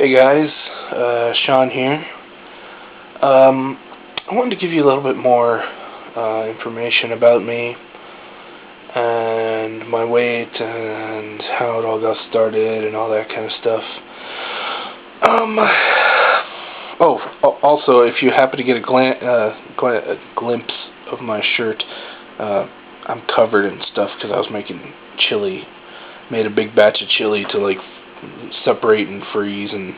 Hey guys, Sean here. I wanted to give you a little bit more information about me and my weight and how it all got started and all that kind of stuff. Also, if you happen to get a glimpse of my shirt, I'm covered in stuff because I was making chili. Made a big batch of chili to separate and freeze, and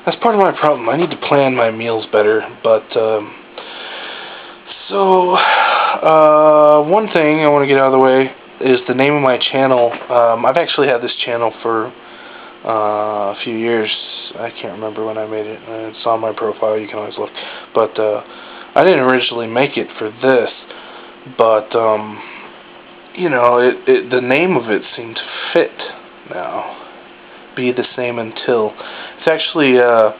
that's part of my problem. I need to plan my meals better. But one thing I want to get out of the way is the name of my channel. I've actually had this channel for a few years. I can't remember when I made it. It's on my profile. You can always look. But I didn't originally make it for this. But the name of it seemed to fit now. Be the same until. It's actually the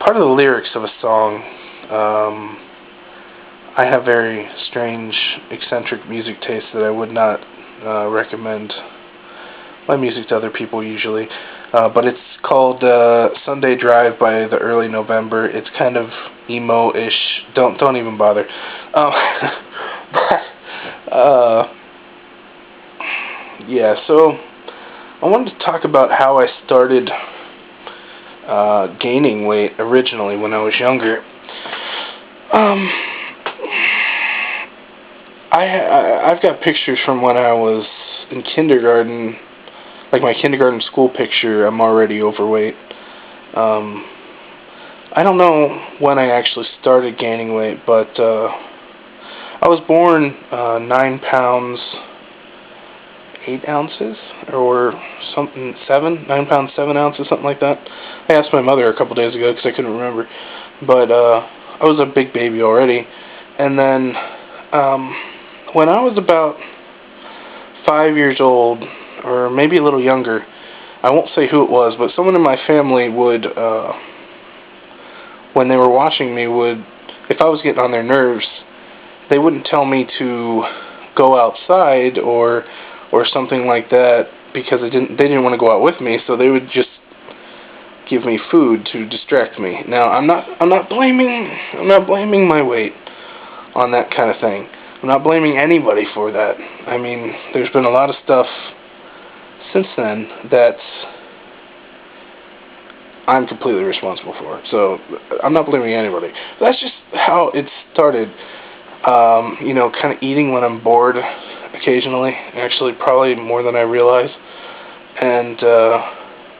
part of the lyrics of a song. I have very strange, eccentric music tastes that I would not recommend my music to other people usually. But it's called Sunday Drive by the Early November. It's kind of emo-ish. Don't even bother. Yeah, so I wanted to talk about how I started gaining weight originally when I was younger. I've got pictures from when I was in kindergarten, like my kindergarten school picture. I'm already overweight. I don't know when I actually started gaining weight, but I was born 9 pounds 8 ounces, or something, 9 pounds 7 ounces, something like that. I asked my mother a couple days ago because I couldn't remember, but I was a big baby already. And then when I was about 5 years old, or maybe a little younger, I won't say who it was, but someone in my family would, when they were watching me, if I was getting on their nerves, they wouldn't tell me to go outside or something like that, because they didn't want to go out with me, so they would just give me food to distract me. Now, I'm not blaming my weight on that kind of thing. I'm not blaming anybody for that. I mean, there's been a lot of stuff since then that I'm completely responsible for. So I'm not blaming anybody. That's just how it started. Kind of eating when I'm bored occasionally, actually probably more than I realize, and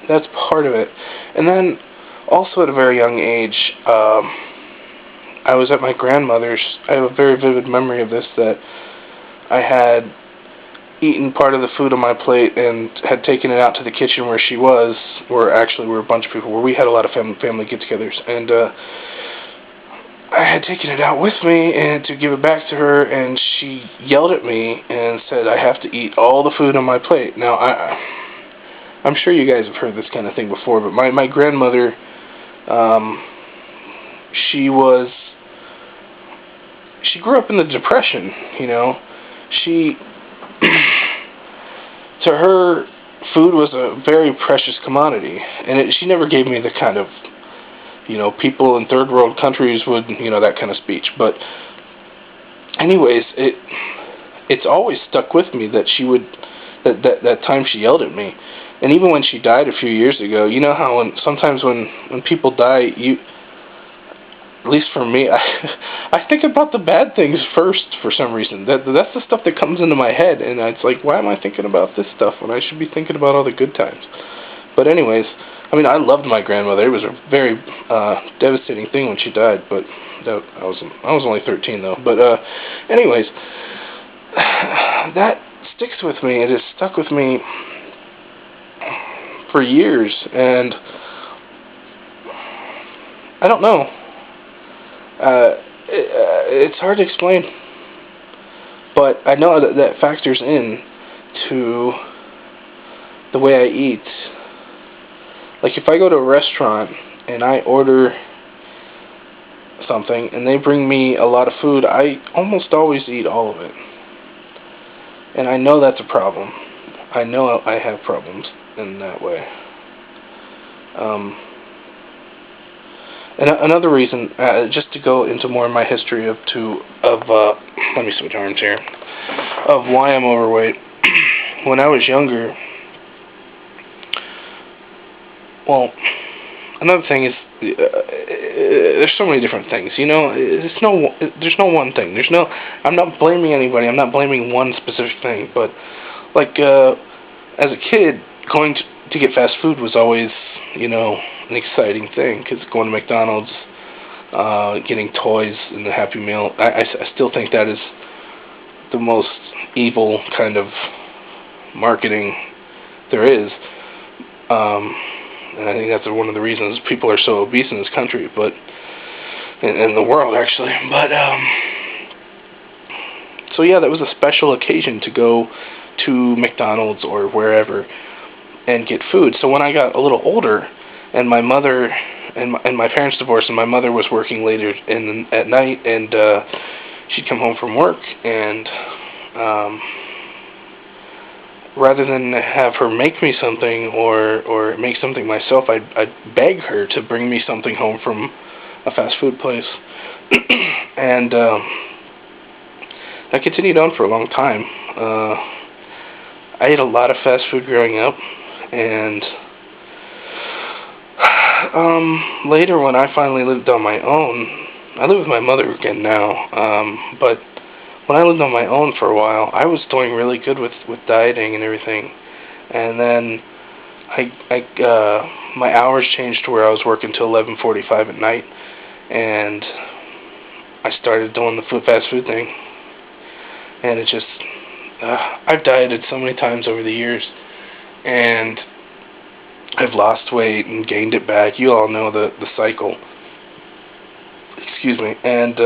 that's part of it. And then also at a very young age, I was at my grandmother's. I have a very vivid memory of this, that I had eaten part of the food on my plate and had taken it out to the kitchen where she was, where actually were a bunch of people, where we had a lot of family get-togethers, and I had taken it out with me and to give it back to her, and she yelled at me and said, I have to eat all the food on my plate. Now, I'm sure you guys have heard this kind of thing before, but my grandmother, she grew up in the Depression, to her, food was a very precious commodity, and she never gave me the kind of, people in third world countries would, that kind of speech. But anyways, it's always stuck with me that she would, that time she yelled at me. And even when she died a few years ago, you know how sometimes when people die, at least for me, I think about the bad things first for some reason. That's the stuff that comes into my head, and it's like, why am I thinking about this stuff when I should be thinking about all the good times? But anyways, I mean, I loved my grandmother. It was a very devastating thing when she died, but I was only 13 though. But anyways, that sticks with me. It has stuck with me for years, and I don't know. It's hard to explain, but I know that factors in to the way I eat. Like, if I go to a restaurant and I order something and they bring me a lot of food, I almost always eat all of it. And I know that's a problem. I know I have problems in that way. And another reason, just to go into more of my history of let me switch arms here, of why I'm overweight. When I was younger, well, another thing is, there's so many different things, you know. There's no one thing. I'm not blaming anybody. I'm not blaming one specific thing. But like, as a kid, going to get fast food was always, you know, an exciting thing. Because going to McDonald's, getting toys and the Happy Meal, I still think that is the most evil kind of marketing there is. And I think that's one of the reasons people are so obese in this country, but in the world, actually. But so yeah, that was a special occasion to go to McDonald's or wherever and get food. So when I got a little older, and my mother and my parents divorced, and my mother was working later at night, and she'd come home from work, and rather than have her make me something or make something myself, I'd beg her to bring me something home from a fast food place. And that continued on for a long time. I ate a lot of fast food growing up, and later when I finally lived on my own, I live with my mother again now, but when I lived on my own for a while, I was doing really good with dieting and everything, and then my hours changed to where I was working till 11:45 at night, and I started doing the fast food thing, and it just, I've dieted so many times over the years, and I've lost weight and gained it back. You all know the cycle. Excuse me. And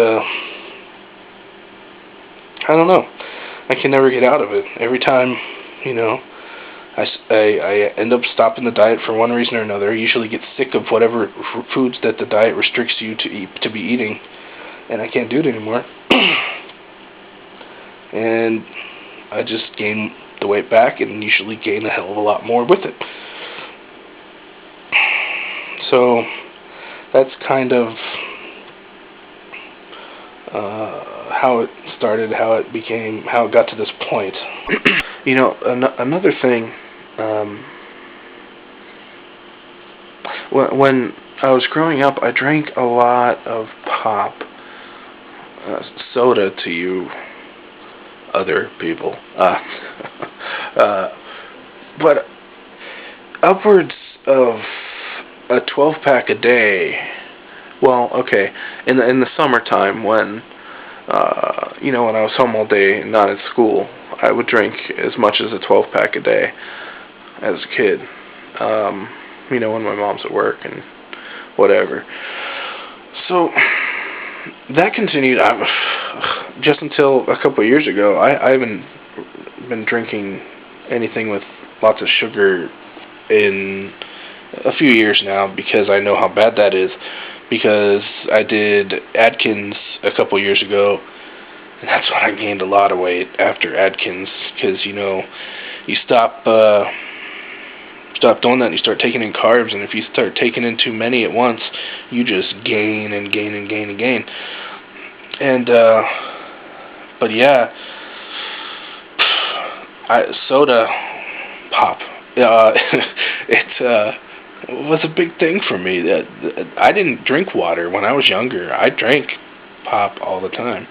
I don't know. I can never get out of it. Every time, you know, I end up stopping the diet for one reason or another. I usually get sick of whatever foods that the diet restricts you to be eating, and I can't do it anymore. And I just gain the weight back, and usually gain a hell of a lot more with it. So that's kind of how it started, how it got to this point. You know, another thing, when I was growing up, I drank a lot of pop, soda to you other people, but upwards of a 12-pack a day. Well, okay, in the summertime when, you know, when I was home all day and not at school, I would drink as much as a 12-pack a day as a kid. You know, when my mom's at work and whatever. So that continued just until a couple of years ago. I haven't been drinking anything with lots of sugar in a few years now, because I know how bad that is, because I did Atkins a couple years ago, and that's when I gained a lot of weight after Atkins, because, you know, you stop doing that and you start taking in carbs, and if you start taking in too many at once, you just gain and gain and gain and gain. And but yeah, soda pop, it was a big thing for me. That I didn't drink water when I was younger. I drank pop all the time.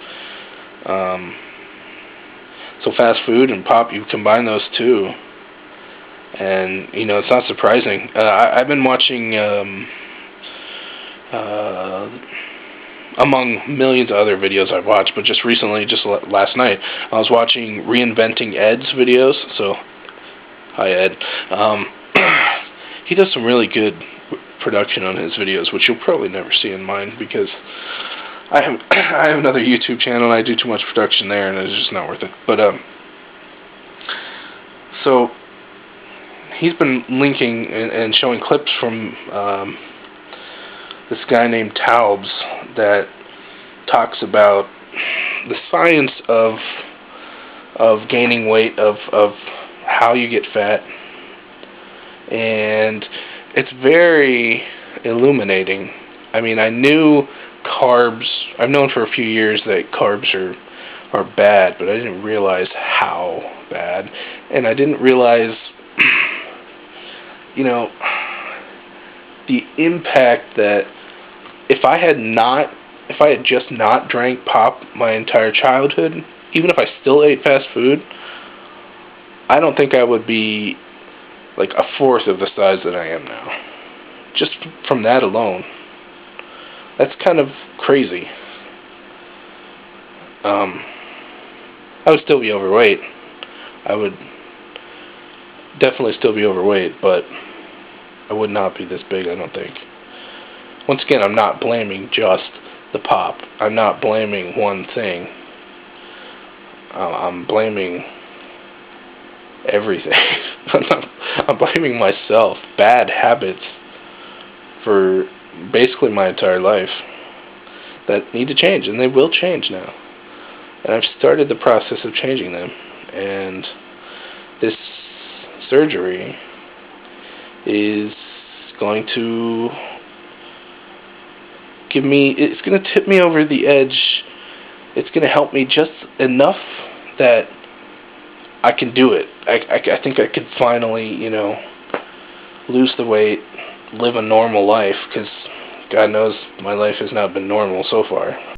So fast food and pop, you combine those two, and you know, it's not surprising. I've been watching, among millions of other videos I've watched, but just recently, just last night, I was watching Reinventing Ed's videos. So, hi Ed. He does some really good production on his videos, which you'll probably never see in mine, because I have another YouTube channel and I do too much production there, and it's just not worth it. But so he's been linking and showing clips from this guy named Taubes that talks about the science of gaining weight, of how you get fat. And it's very illuminating. I mean, I knew carbs. I've known for a few years that carbs are bad, but I didn't realize how bad, and I didn't realize, you know, the impact that if I had just not drank pop my entire childhood, even if I still ate fast food, I don't think I would be like a fourth of the size that I am now. Just from that alone. That's kind of crazy. I would still be overweight. I would definitely still be overweight, but I would not be this big, I don't think. Once again, I'm not blaming just the pop. I'm not blaming one thing. I'm blaming everything. I'm blaming myself. Bad habits for basically my entire life that need to change, and they will change now. And I've started the process of changing them. And this surgery is going to it's going to tip me over the edge. It's going to help me just enough that I can do it. I think I could finally, lose the weight, live a normal life, because God knows my life has not been normal so far.